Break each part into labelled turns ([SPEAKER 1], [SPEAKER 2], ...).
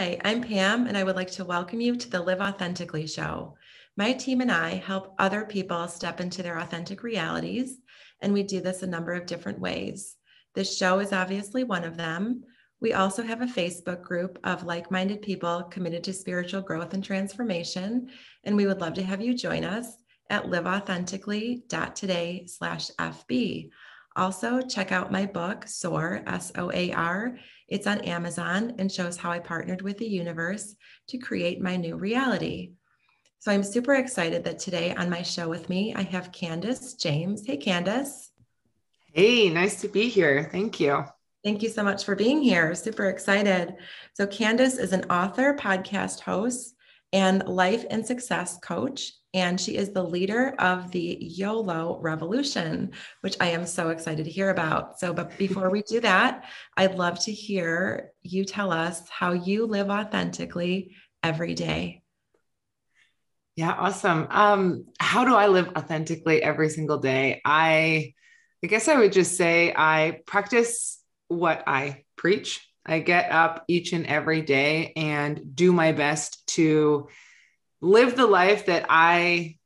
[SPEAKER 1] Hi, I'm Pam, and I would like to welcome you to the Live Authentically show. My team and I help other people step into their authentic realities, and we do this a number of different ways. This show is obviously one of them. We also have a Facebook group of like-minded people committed to spiritual growth and transformation, and we would love to have you join us at liveauthentically.today/FB. Also, check out my book, SOAR, S-O-A-R. It's on Amazon and shows how I partnered with the universe to create my new reality. So I'm super excited that today on my show with me, I have Kandis James. Hey, Kandis.
[SPEAKER 2] Hey, nice to be here. Thank you.
[SPEAKER 1] Thank you so much for being here. Super excited. So Kandis is an author, podcast host, and life and success coach. And she is the leader of the YOLO Revolution, which I am so excited to hear about. But before we do that, I'd love to hear you tell us how you live authentically every day.
[SPEAKER 2] Yeah, awesome. How do I live authentically every single day? I guess I would just say I practice what I preach. I get up each and every day and do my best to live the life that I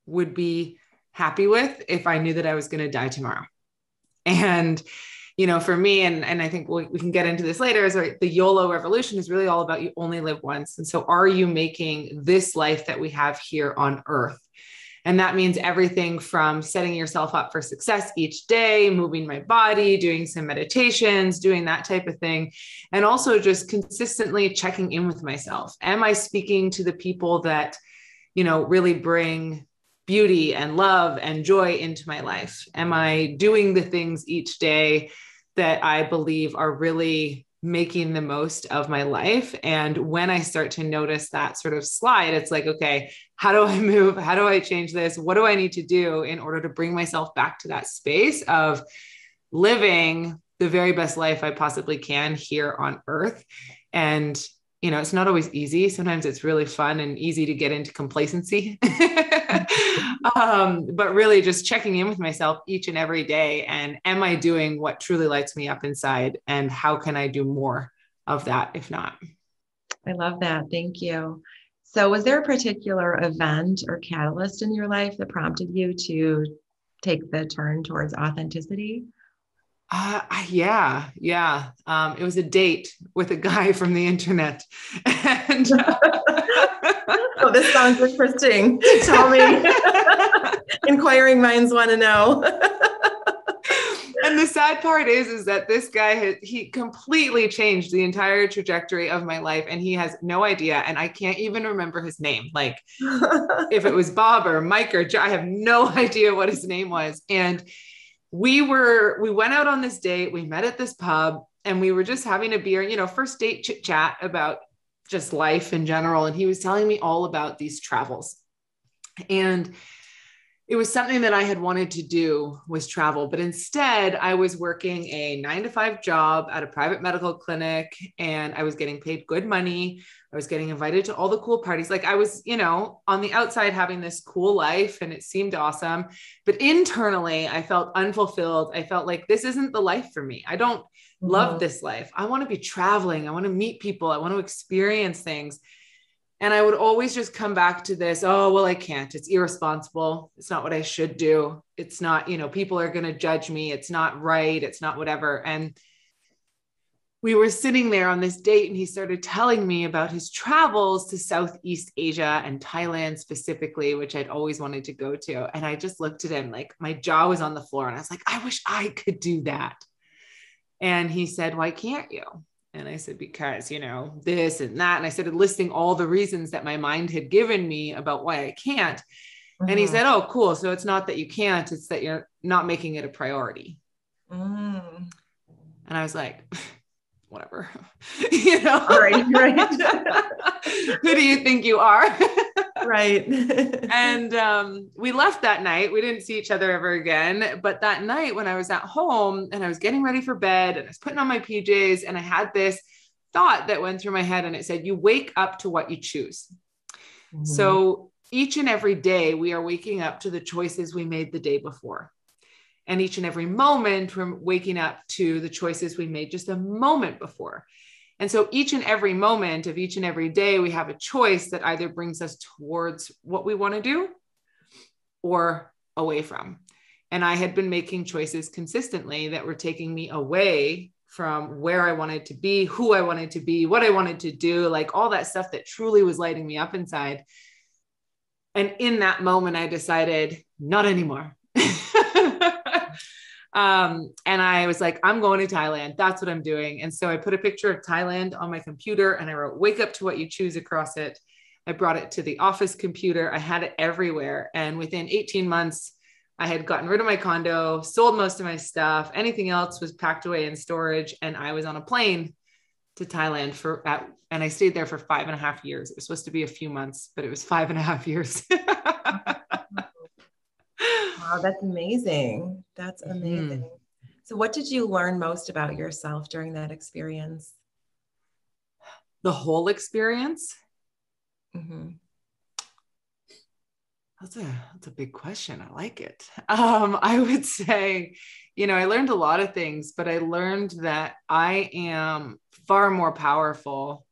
[SPEAKER 2] would be happy with if I knew that I was going to die tomorrow. And, for me, and I think we can get into this later, is the YOLO revolution is really all about you only live once. And so are you making this life that we have here on earth? And that means everything from setting yourself up for success each day, moving my body, doing some meditations, doing that type of thing. And also just consistently checking in with myself. Am I speaking to the people that, really bring beauty and love and joy into my life? Am I doing the things each day that I believe are really making the most of my life? And when I start to notice that sort of slide, it's like, okay, how do I move? How do I change this? What do I need to do in order to bring myself back to that space of living the very best life I possibly can here on earth? And, it's not always easy. Sometimes it's really fun and easy to get into complacency, but really just checking in with myself each and every day. And am I doing what truly lights me up inside? And how can I do more of that if not?
[SPEAKER 1] I love that. Thank you. So was there a particular event or catalyst in your life that prompted you to take the turn towards authenticity?
[SPEAKER 2] Yeah. It was a date with a guy from the internet. And
[SPEAKER 1] oh, this sounds interesting. Tell me. Inquiring minds want to know.
[SPEAKER 2] And the sad part is that this guy he completely changed the entire trajectory of my life, and he has no idea. And I can't even remember his name. Like if it was Bob or Mike or Joe, I have no idea what his name was. And we went out on this date. We met at this pub and we were just having a beer, first date chit chat about just life in general. And he was telling me all about these travels. And it was something that I had wanted to do, was travel, but instead I was working a 9-to-5 job at a private medical clinic, and I was getting paid good money. I was getting invited to all the cool parties. Like I was, on the outside having this cool life and it seemed awesome, but internally I felt unfulfilled. I felt like this isn't the life for me. I don't love this life. I want to be traveling. I want to meet people. I want to experience things. And I would always just come back to this, oh, well, I can't. It's irresponsible. It's not what I should do. It's not, people are going to judge me. It's not right. It's not whatever. And we were sitting there on this date and he started telling me about his travels to Southeast Asia and Thailand specifically, which I'd always wanted to go to. And I just looked at him like my jaw was on the floor and I was like, I wish I could do that. And he said, why can't you? And I said, because, this and that. And I started listing all the reasons that my mind had given me about why I can't. Mm-hmm. And he said, oh, cool. So it's not that you can't, it's that you're not making it a priority. Mm. And I was like, whatever,
[SPEAKER 1] Right.
[SPEAKER 2] Who do you think you are?
[SPEAKER 1] Right.
[SPEAKER 2] And we left that night. We didn't see each other ever again. But that night when I was at home and I was getting ready for bed and I was putting on my PJs and I had this thought that went through my head and it said, you wake up to what you choose. Mm-hmm. So each and every day we are waking up to the choices we made the day before. And each and every moment we're waking up to the choices we made just a moment before. And so each and every moment of each and every day, we have a choice that either brings us towards what we want to do or away from. And I had been making choices consistently that were taking me away from where I wanted to be, who I wanted to be, what I wanted to do, like all that stuff that truly was lighting me up inside. And in that moment, I decided, not anymore. And I was like, I'm going to Thailand. That's what I'm doing. And so I put a picture of Thailand on my computer and I wrote, wake up to what you choose across it. I brought it to the office computer. I had it everywhere. And within 18 months, I had gotten rid of my condo, sold most of my stuff. Anything else was packed away in storage. And I was on a plane to Thailand and I stayed there for 5.5 years. It was supposed to be a few months, but it was 5.5 years.
[SPEAKER 1] Wow, that's amazing. That's amazing. Mm-hmm. So what did you learn most about yourself during that experience?
[SPEAKER 2] The whole experience?
[SPEAKER 1] Mm-hmm.
[SPEAKER 2] That's a big question. I like it. I would say, I learned a lot of things, but I learned that I am far more powerful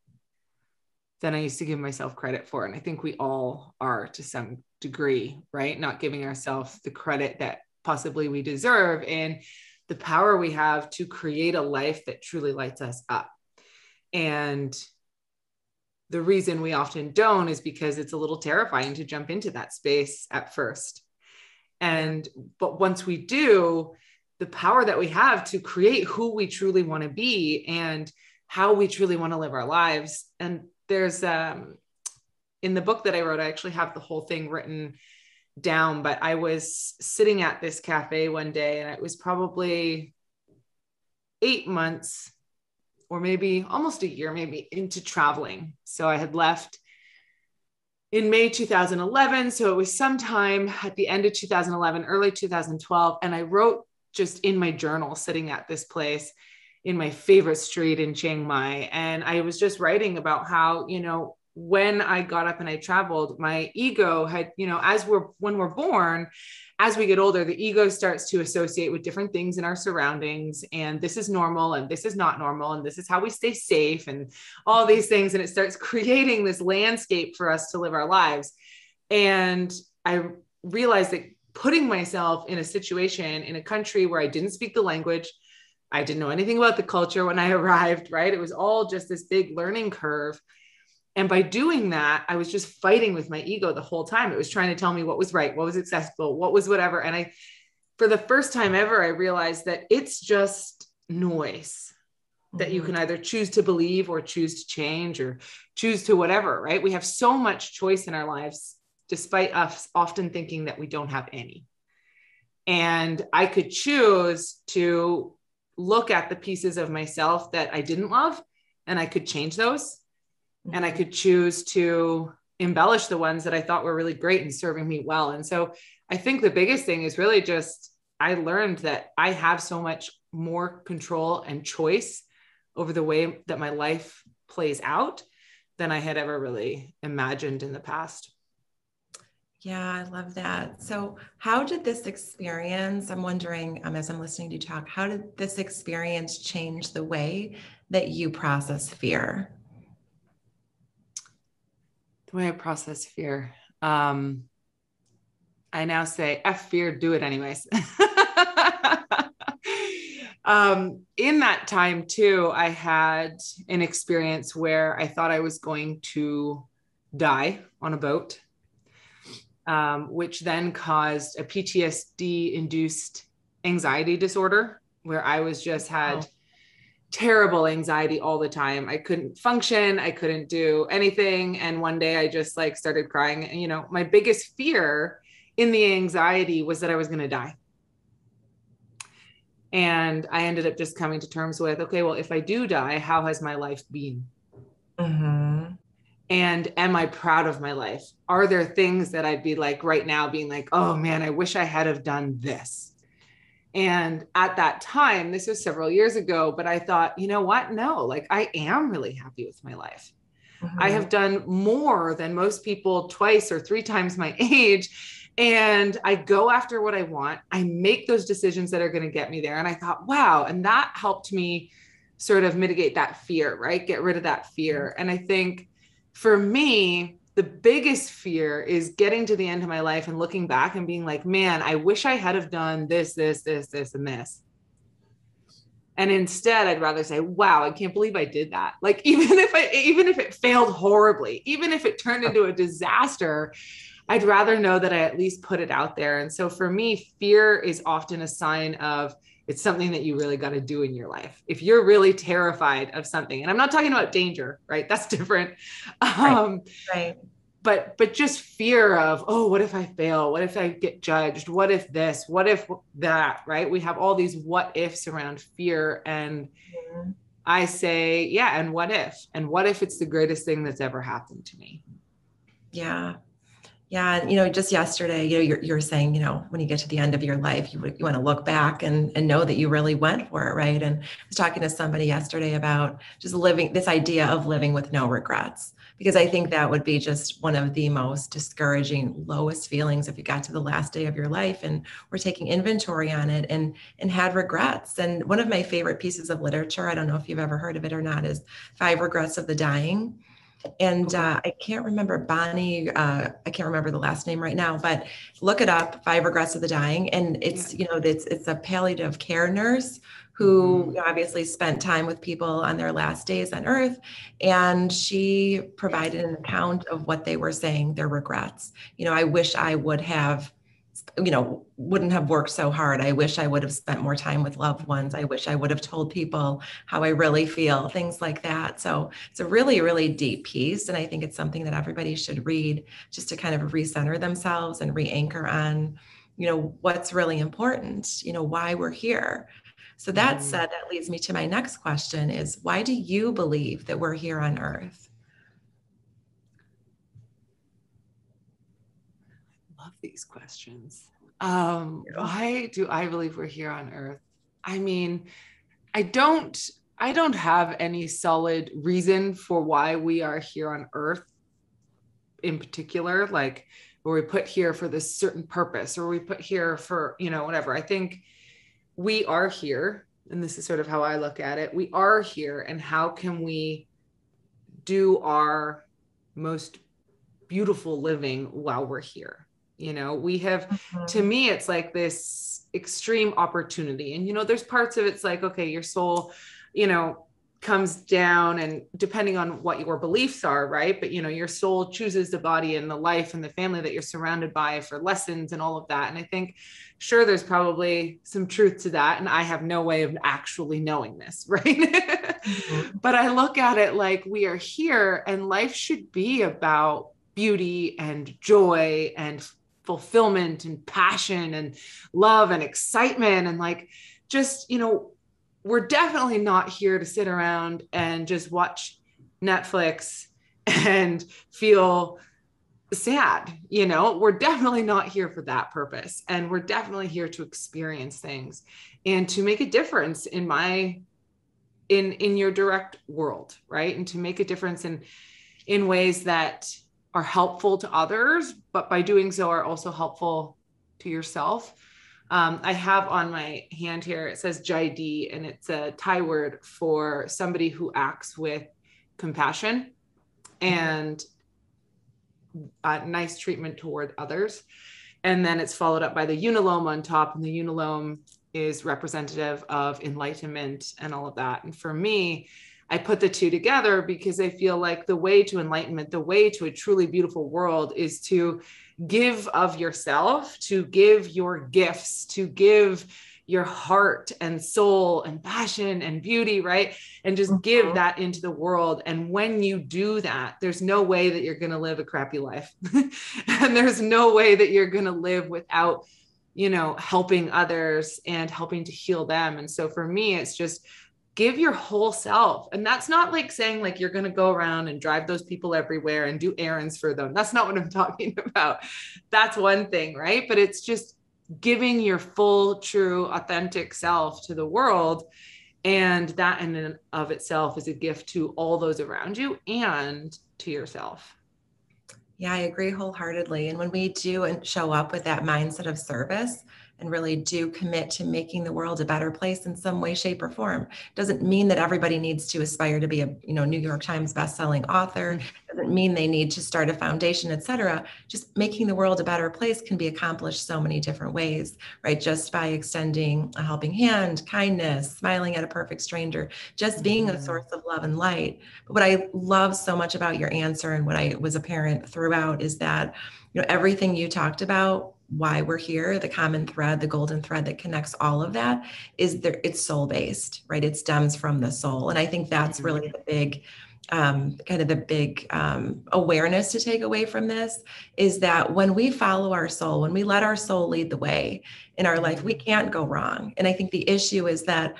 [SPEAKER 2] than I used to give myself credit for. And I think we all are to some degree, right? Not giving ourselves the credit that possibly we deserve and the power we have to create a life that truly lights us up. And the reason we often don't is because it's a little terrifying to jump into that space at first. But once we do, the power that we have to create who we truly want to be and how we truly want to live our lives. And there's, in the book that I wrote, I actually have the whole thing written down, but I was sitting at this cafe one day and it was probably 8 months or maybe almost a year, maybe into traveling. So I had left in May 2011. So it was sometime at the end of 2011, early 2012. And I wrote just in my journal, sitting at this place in my favorite street in Chiang Mai. And I was just writing about how, when I got up and I traveled, my ego had, when we're born, as we get older, the ego starts to associate with different things in our surroundings. And this is normal and this is not normal. And this is how we stay safe and all these things. And it starts creating this landscape for us to live our lives. And I realized that putting myself in a situation in a country where I didn't speak the language, I didn't know anything about the culture when I arrived, right? It was all just this big learning curve. And by doing that, I was just fighting with my ego the whole time. It was trying to tell me what was right, what was accessible, what was whatever. And for the first time ever, I realized that it's just noise that you can either choose to believe or choose to change or choose to whatever, right? We have so much choice in our lives, despite us often thinking that we don't have any. And I could choose to look at the pieces of myself that I didn't love, and I could change those. And I could choose to embellish the ones that I thought were really great and serving me well. And so I think the biggest thing is really just, I learned that I have so much more control and choice over the way that my life plays out than I had ever really imagined in the past.
[SPEAKER 1] Yeah, I love that. So how did this experience, I'm wondering, as I'm listening to you talk, how did this experience change the way that you process fear?
[SPEAKER 2] The way I process fear. I now say, F fear, do it anyways. In that time too, I had an experience where I thought I was going to die on a boat, which then caused a PTSD-induced anxiety disorder where I was just had terrible anxiety all the time. I couldn't function. I couldn't do anything. And one day I just started crying. And, my biggest fear in the anxiety was that I was going to die. And I ended up just coming to terms with, okay, well, if I do die, how has my life been?
[SPEAKER 1] Mm-hmm.
[SPEAKER 2] And am I proud of my life? Are there things that I'd be like right now being like, oh man, I wish I had have done this. And at that time, this was several years ago, but I thought, you know what? No, I am really happy with my life. Mm-hmm. I have done more than most people, 2 or 3 times my age. And I go after what I want. I make those decisions that are going to get me there. And I thought, wow. And that helped me sort of mitigate that fear, right? Get rid of that fear. And I think for me, the biggest fear is getting to the end of my life and looking back and being like, man, I wish I had have done this, and this. And instead, I'd rather say, wow, I can't believe I did that. Like, even if it failed horribly, even if it turned into a disaster, I'd rather know that I at least put it out there. And so for me, fear is often a sign of it's something that you really got to do in your life. If you're really terrified of something, and I'm not talking about danger, right? That's different.
[SPEAKER 1] Right.
[SPEAKER 2] But just fear of, oh, what if I fail? What if I get judged? What if this? What if that? Right? We have all these what ifs around fear. And I say, yeah, and what if? And what if it's the greatest thing that's ever happened to me?
[SPEAKER 1] Yeah. Yeah. And, just yesterday, you're saying, when you get to the end of your life, you want to look back and know that you really went for it. Right. And I was talking to somebody yesterday about just this idea of living with no regrets, because I think that would be just one of the most discouraging, lowest feelings if you got to the last day of your life and we're taking inventory on it and had regrets. And one of my favorite pieces of literature, I don't know if you've ever heard of it or not, is Five Regrets of the Dying. And I can't remember Bonnie, I can't remember the last name right now, but look it up, Five Regrets of the Dying. And it's, it's a palliative care nurse who obviously spent time with people on their last days on earth. And she provided an account of what they were saying, their regrets. I wish I would have wouldn't have worked so hard. I wish I would have spent more time with loved ones. I wish I would have told people how I really feel, things like that. So it's a really, really deep piece. And I think it's something that everybody should read just to kind of recenter themselves and re-anchor on, what's really important, why we're here. So that said, that leads me to my next question is, why do you believe that we're here on earth?
[SPEAKER 2] Love these questions. Why do I believe we're here on earth? I mean, I don't have any solid reason for why we are here on earth in particular, like were we put here for this certain purpose or we put here for, whatever. I think we are here, and this is sort of how I look at it. We are here, and how can we do our most beautiful living while we're here? We have, to me, it's like this extreme opportunity. And, there's parts of it's like, okay, your soul, comes down and depending on what your beliefs are, right? But, your soul chooses the body and the life and the family that you're surrounded by for lessons and all of that. And I think, sure, there's probably some truth to that. And I have no way of actually knowing this, right? But I look at it like we are here and life should be about beauty and joy and fulfillment and passion and love and excitement. And like, just, we're definitely not here to sit around and just watch Netflix and feel sad. We're definitely not here for that purpose. And we're definitely here to experience things and to make a difference in your direct world, right? And to make a difference in ways that are helpful to others, but by doing so are also helpful to yourself. I have on my hand here, it says Jaidi, and it's a Thai word for somebody who acts with compassion and nice treatment toward others. And then it's followed up by the unilome on top, and the unilome is representative of enlightenment and all of that. And for me, I put the two together because I feel like the way to enlightenment, the way to a truly beautiful world is to give of yourself, to give your gifts, to give your heart and soul and passion and beauty, right? And just give that into the world. And when you do that, there's no way that you're going to live a crappy life. And there's no way that you're going to live without, helping others and helping to heal them. And so for me, it's just give your whole self. And that's not like saying like you're going to go around and drive those people everywhere and do errands for them. That's not what I'm talking about. That's one thing, right? But it's just giving your full, true, authentic self to the world. And that in and of itself is a gift to all those around you and to yourself.
[SPEAKER 1] Yeah, I agree wholeheartedly. And when we do and show up with that mindset of service and really do commit to making the world a better place in some way, shape, or form. Doesn't mean that everybody needs to aspire to be a, New York Times bestselling author. Doesn't mean they need to start a foundation, et cetera. Just making the world a better place can be accomplished so many different ways, right? Just by extending a helping hand, kindness, smiling at a perfect stranger, just being a source of love and light. But what I love so much about your answer, and what I was apparent throughout, is that, everything you talked about, why we're here, the common thread, the golden thread that connects all of that, is there. It's soul based, right? It stems from the soul. And I think that's really the big, awareness to take away from this, is that when we follow our soul, when we let our soul lead the way in our life, we can't go wrong. And I think the issue is that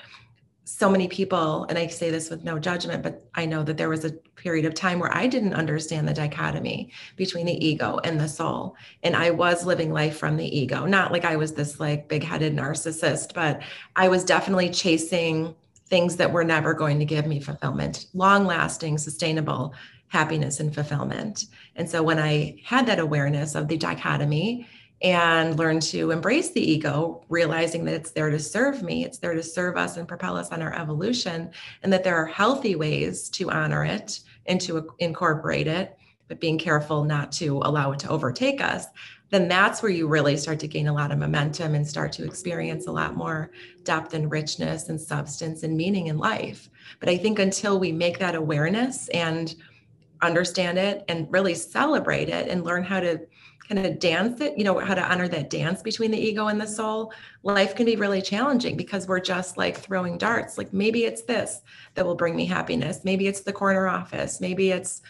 [SPEAKER 1] so many people, and I say this with no judgment, but I know that there was a period of time where I didn't understand the dichotomy between the ego and the soul. And I was living life from the ego, not like I was this like big-headed narcissist, but I was definitely chasing things that were never going to give me fulfillment, long-lasting, sustainable happiness and fulfillment. And so when I had that awareness of the dichotomy and learn to embrace the ego, realizing that it's there to serve me, it's there to serve us and propel us on our evolution, and that there are healthy ways to honor it and to incorporate it, but being careful not to allow it to overtake us, then that's where you really start to gain a lot of momentum and start to experience a lot more depth and richness and substance and meaning in life. But I think until we make that awareness and understand it and really celebrate it and learn how to kind of dance it, how to honor that dance between the ego and the soul, life can be really challenging, because we're just like throwing darts. Like, maybe it's this that will bring me happiness. Maybe it's the corner office. Maybe it's,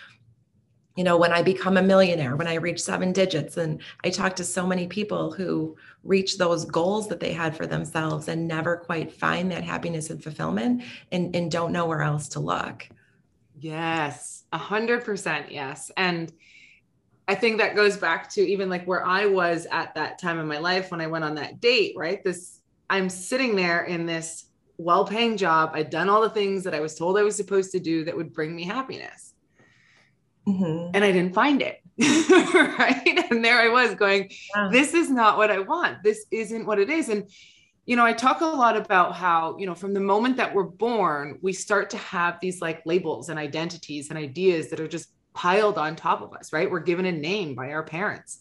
[SPEAKER 1] when I become a millionaire, when I reach 7 digits. And I talk to so many people who reach those goals that they had for themselves and never quite find that happiness and fulfillment, and don't know where else to look.
[SPEAKER 2] Yes, 100%. Yes. And I think that goes back to even like where I was at that time in my life when I went on that date, right? I'm sitting there in this well-paying job. I'd done all the things that I was told I was supposed to do that would bring me happiness. And I didn't find it. Right. And there I was going, this is not what I want. This isn't what it is. And, I talk a lot about how, from the moment that we're born, we start to have these like labels and identities and ideas that are just piled on top of us, right? We're given a name by our parents.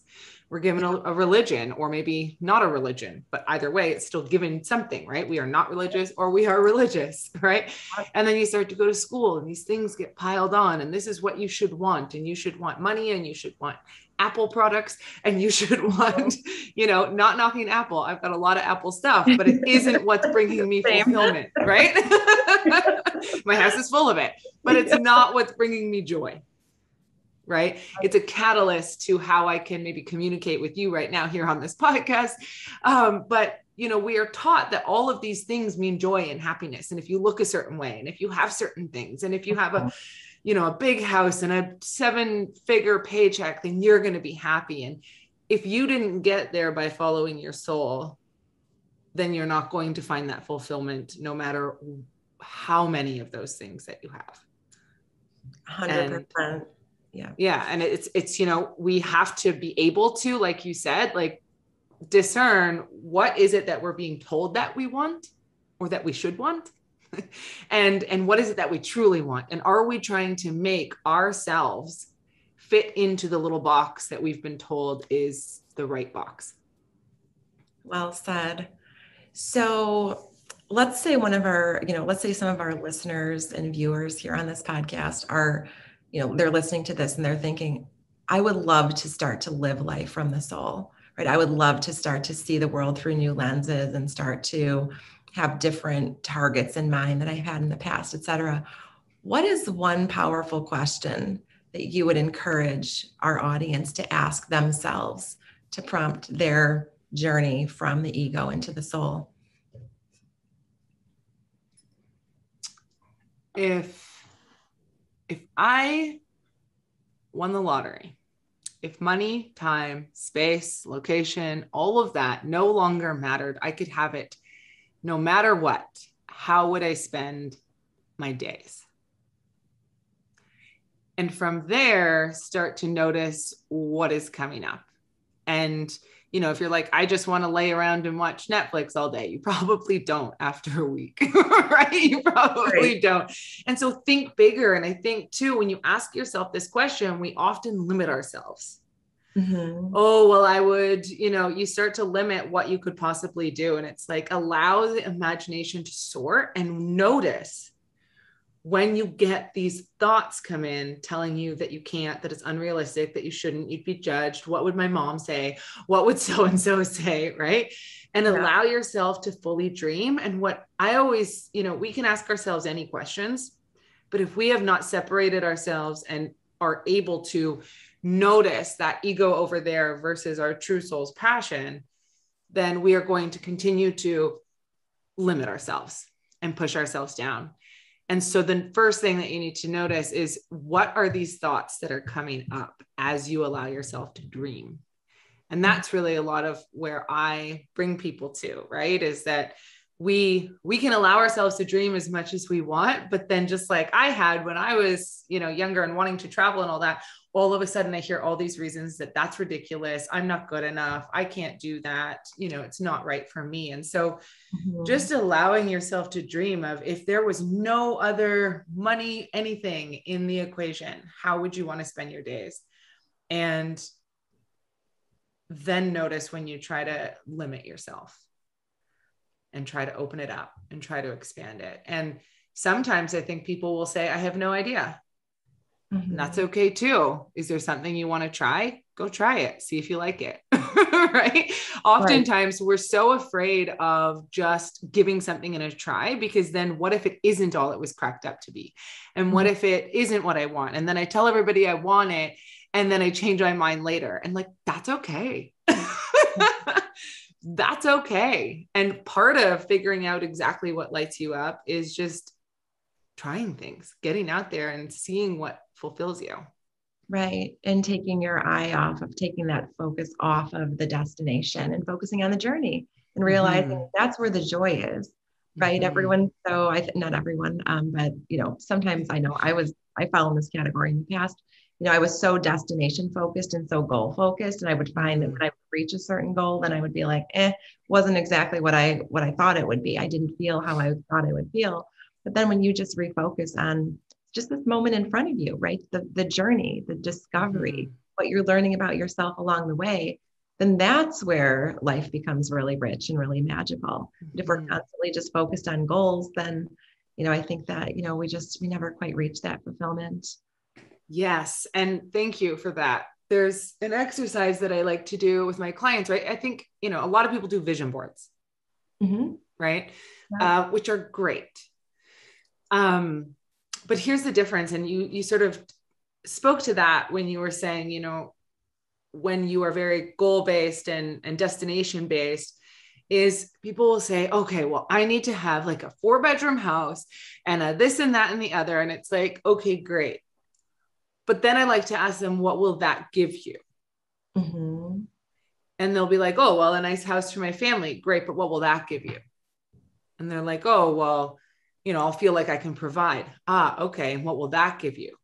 [SPEAKER 2] We're given a religion, or maybe not a religion, but either way, it's still given something, right? We are not religious, or we are religious, right? And then you start to go to school and these things get piled on, and this is what you should want. And you should want money, and you should want Apple products, and you should want, not knocking Apple. I've got a lot of Apple stuff, but it isn't what's bringing me fulfillment, right? My house is full of it, but it's not what's bringing me joy. Right. It's a catalyst to how I can maybe communicate with you right now here on this podcast. But, we are taught that all of these things mean joy and happiness. And if you look a certain way, and if you have certain things, and if you have a big house and a 7-figure paycheck, then you're going to be happy. And if you didn't get there by following your soul, then you're not going to find that fulfillment, no matter how many of those things that you have.
[SPEAKER 1] 100%.
[SPEAKER 2] Yeah. And it's, we have to be able to, like you said, like discern what is it that we're being told that we want or that we should want. and what is it that we truly want? And are we trying to make ourselves fit into the little box that we've been told is the right box?
[SPEAKER 1] Well said. So let's say some of our listeners and viewers here on this podcast are, they're listening to this and they're thinking, I would love to start to live life from the soul, right? I would love to start to see the world through new lenses and start to have different targets in mind that I've had in the past, et cetera. What is one powerful question that you would encourage our audience to ask themselves to prompt their journey from the ego into the soul?
[SPEAKER 2] If I won the lottery, if money, time, space, location, all of that no longer mattered, I could have it no matter what, how would I spend my days? And from there, start to notice what is coming up. And, if you're like, I just want to lay around and watch Netflix all day, you probably don't after a week, right? You probably don't. And so think bigger. And I think too, when you ask yourself this question, we often limit ourselves.
[SPEAKER 1] Mm-hmm.
[SPEAKER 2] Oh, well, I would, you start to limit what you could possibly do. And it's like, allow the imagination to soar and notice when you get these thoughts come in telling you that you can't, that it's unrealistic, that you shouldn't, you'd be judged. What would my mom say? What would so-and-so say? Right. And allow yourself to fully dream. And what I always, we can ask ourselves any questions, but if we have not separated ourselves and are able to notice that ego over there versus our true soul's passion, then we are going to continue to limit ourselves and push ourselves down. And so the first thing that you need to notice is, what are these thoughts that are coming up as you allow yourself to dream? And that's really a lot of where I bring people to, right? Is that we can allow ourselves to dream as much as we want, but then just like I had when I was, younger and wanting to travel and all that, all of a sudden I hear all these reasons that that's ridiculous. I'm not good enough. I can't do that. It's not right for me. And so just allowing yourself to dream of, if there was no other money, anything in the equation, how would you want to spend your days? And then notice when you try to limit yourself and try to open it up and try to expand it. And sometimes I think people will say, I have no idea. And that's okay too. Is there something you want to try? Go try it. See if you like it. Right. Oftentimes we're so afraid of just giving something a try, because then what if it isn't all it was cracked up to be? And what if it isn't what I want? And then I tell everybody I want it, and then I change my mind later. And like, that's okay. That's okay. And part of figuring out exactly what lights you up is just trying things, getting out there and seeing what fulfills you.
[SPEAKER 1] Right. And taking your eye off of, taking that focus off of the destination and focusing on the journey and realizing that's where the joy is, right? Everyone. So not everyone, but sometimes I know I fell in this category in the past. I was so destination focused and so goal focused. And I would find that when I would reach a certain goal, then I would be like, wasn't exactly what I thought it would be. I didn't feel how I thought I would feel. But then when you just refocus on just this moment in front of you, right? The journey, the discovery, what you're learning about yourself along the way, then that's where life becomes really rich and really magical. If we're constantly just focused on goals, then, I think that, we never quite reach that fulfillment.
[SPEAKER 2] Yes. And thank you for that. There's an exercise that I like to do with my clients, right? I think, a lot of people do vision boards, right? Yeah. Which are great. But here's the difference. And you sort of spoke to that when you were saying, when you are very goal-based and destination-based, is people will say, okay, well, I need to have like a 4-bedroom house and a this and that and the other. And it's like, okay, great. But then I like to ask them, what will that give you? And they'll be like, oh, well, a nice house for my family. Great. But what will that give you? And they're like, oh, well, I'll feel like I can provide. Okay. And what will that give you?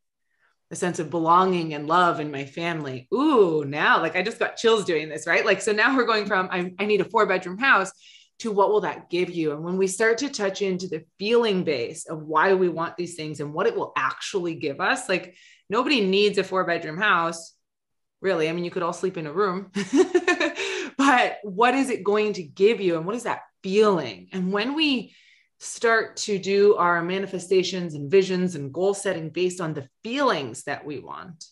[SPEAKER 2] A sense of belonging and love in my family. Ooh, now like I just got chills doing this, right? Like, so now we're going from, I need a 4-bedroom house to what will that give you? And when we start to touch into the feeling base of why we want these things and what it will actually give us, like nobody needs a 4-bedroom house, really. I mean, you could all sleep in a room, but what is it going to give you? And what is that feeling? And when we start to do our manifestations and visions and goal setting based on the feelings that we want,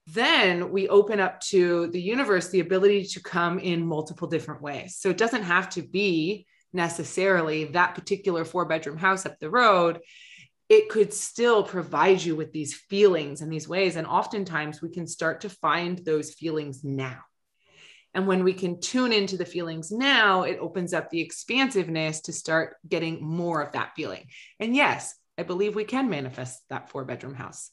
[SPEAKER 2] then we open up to the universe the ability to come in multiple different ways. So it doesn't have to be necessarily that particular 4-bedroom house up the road. It could still provide you with these feelings and these ways. And oftentimes we can start to find those feelings now. And when we can tune into the feelings now, it opens up the expansiveness to start getting more of that feeling. And yes, I believe we can manifest that 4-bedroom house.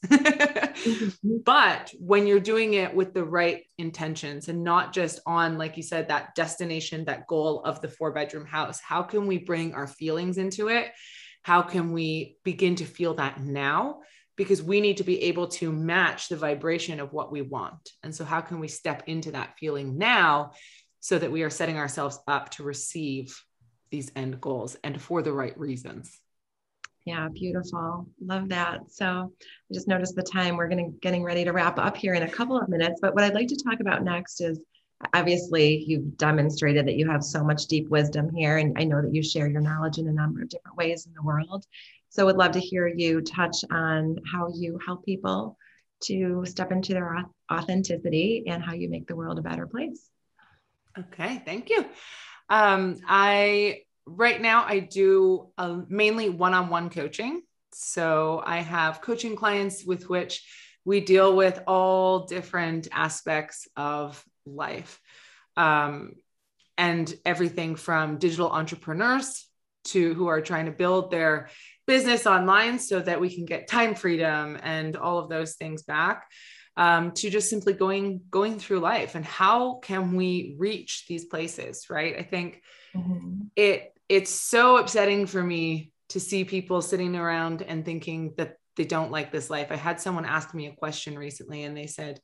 [SPEAKER 2] But when you're doing it with the right intentions and not just on, like you said, that destination, that goal of the 4-bedroom house, how can we bring our feelings into it? How can we begin to feel that now because we need to be able to match the vibration of what we want. And so how can we step into that feeling now so that we are setting ourselves up to receive these end goals and for the right reasons?
[SPEAKER 1] Yeah, beautiful. Love that. So I just noticed the time. We're getting ready to wrap up here in a couple of minutes. But what I'd like to talk about next is, obviously, you've demonstrated that you have so much deep wisdom here. And I know that you share your knowledge in a number of different ways in the world. So I would love to hear you touch on how you help people to step into their authenticity and how you make the world a better place.
[SPEAKER 2] Okay, thank you. Right now I do mainly one-on-one coaching. So I have coaching clients with which we deal with all different aspects of life. And everything from digital entrepreneurs to who are trying to build their business online so that we can get time freedom and all of those things back, to just simply going through life and how can we reach these places, right? I think it's so upsetting for me to see people sitting around and thinking that they don't like this life. I had someone ask me a question recently and they said,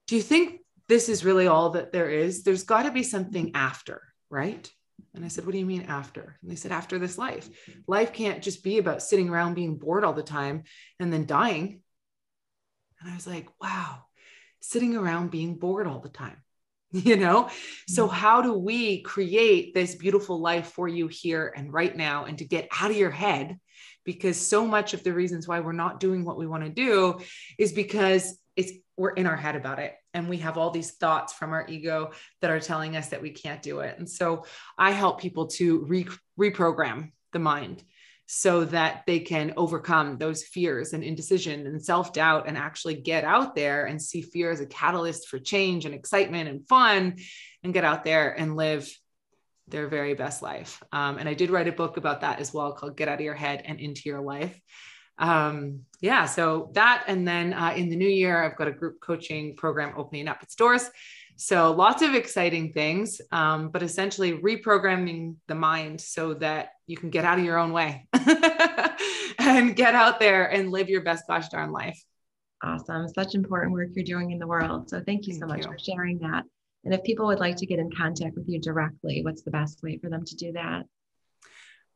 [SPEAKER 2] do you think this is really all that there is? There's got to be something after, right? And I said, what do you mean after? And they said, after this life. Life can't just be about sitting around being bored all the time and then dying. And I was like, wow, sitting around being bored all the time, So how do we create this beautiful life for you here and right now, and to get out of your head? Because so much of the reasons why we're not doing what we want to do is because we're in our head about it. And we have all these thoughts from our ego that are telling us that we can't do it. And so I help people to reprogram the mind so that they can overcome those fears and indecision and self-doubt and actually get out there and see fear as a catalyst for change and excitement and fun, and get out there and live their very best life. And I did write a book about that as well, called Get Out of Your Head and Into Your Life. So that, and then in the new year, I've got a group coaching program opening up its doors. So lots of exciting things, but essentially reprogramming the mind so that you can get out of your own way and get out there and live your best gosh darn life.
[SPEAKER 1] Awesome. Such important work you're doing in the world. So thank you so much for sharing that. And if people would like to get in contact with you directly, what's the best way for them to do that?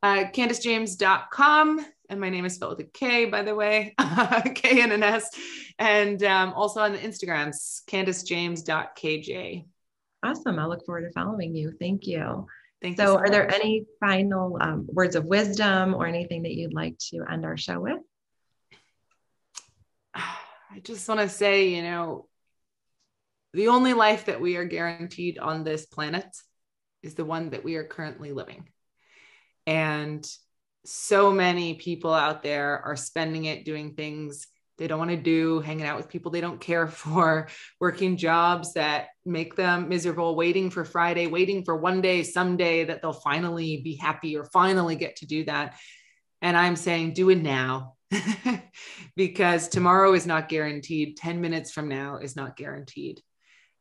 [SPEAKER 2] KandisJames.com. And my name is spelled with a K, by the way, K and an S. And also on the Instagrams, KandisJames.kj.
[SPEAKER 1] Awesome. I'll look forward to following you. Thank you.
[SPEAKER 2] Thank
[SPEAKER 1] you.
[SPEAKER 2] So
[SPEAKER 1] are there any final words of wisdom or anything that you'd like to end our show with?
[SPEAKER 2] I just want to say, the only life that we are guaranteed on this planet is the one that we are currently living. And so many people out there are spending it doing things they don't want to do, hanging out with people they don't care for, working jobs that make them miserable, waiting for Friday, waiting for one day, someday that they'll finally be happy or finally get to do that. And I'm saying, do it now. Because tomorrow is not guaranteed. 10 minutes from now is not guaranteed.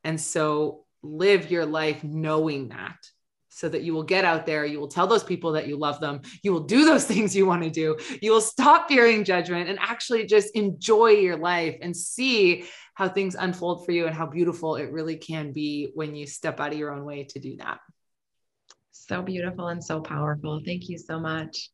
[SPEAKER 2] And so live your life knowing that, so that you will get out there, you will tell those people that you love them, you will do those things you want to do, you will stop fearing judgment and actually just enjoy your life and see how things unfold for you and how beautiful it really can be when you step out of your own way to do that. So beautiful and so powerful. Thank you so much.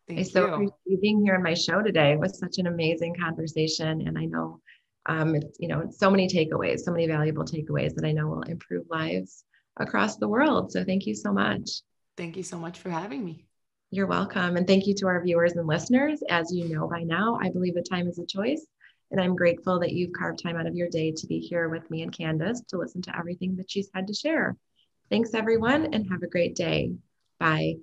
[SPEAKER 2] I so appreciate you being here on my show today. It was such an amazing conversation. And I know it's so many takeaways, so many valuable takeaways that I know will improve lives across the world. So thank you so much. Thank you so much for having me. You're welcome. And thank you to our viewers and listeners. As you know by now, I believe that time is a choice. And I'm grateful that you've carved time out of your day to be here with me and Kandis to listen to everything that she's had to share. Thanks, everyone, and have a great day. Bye.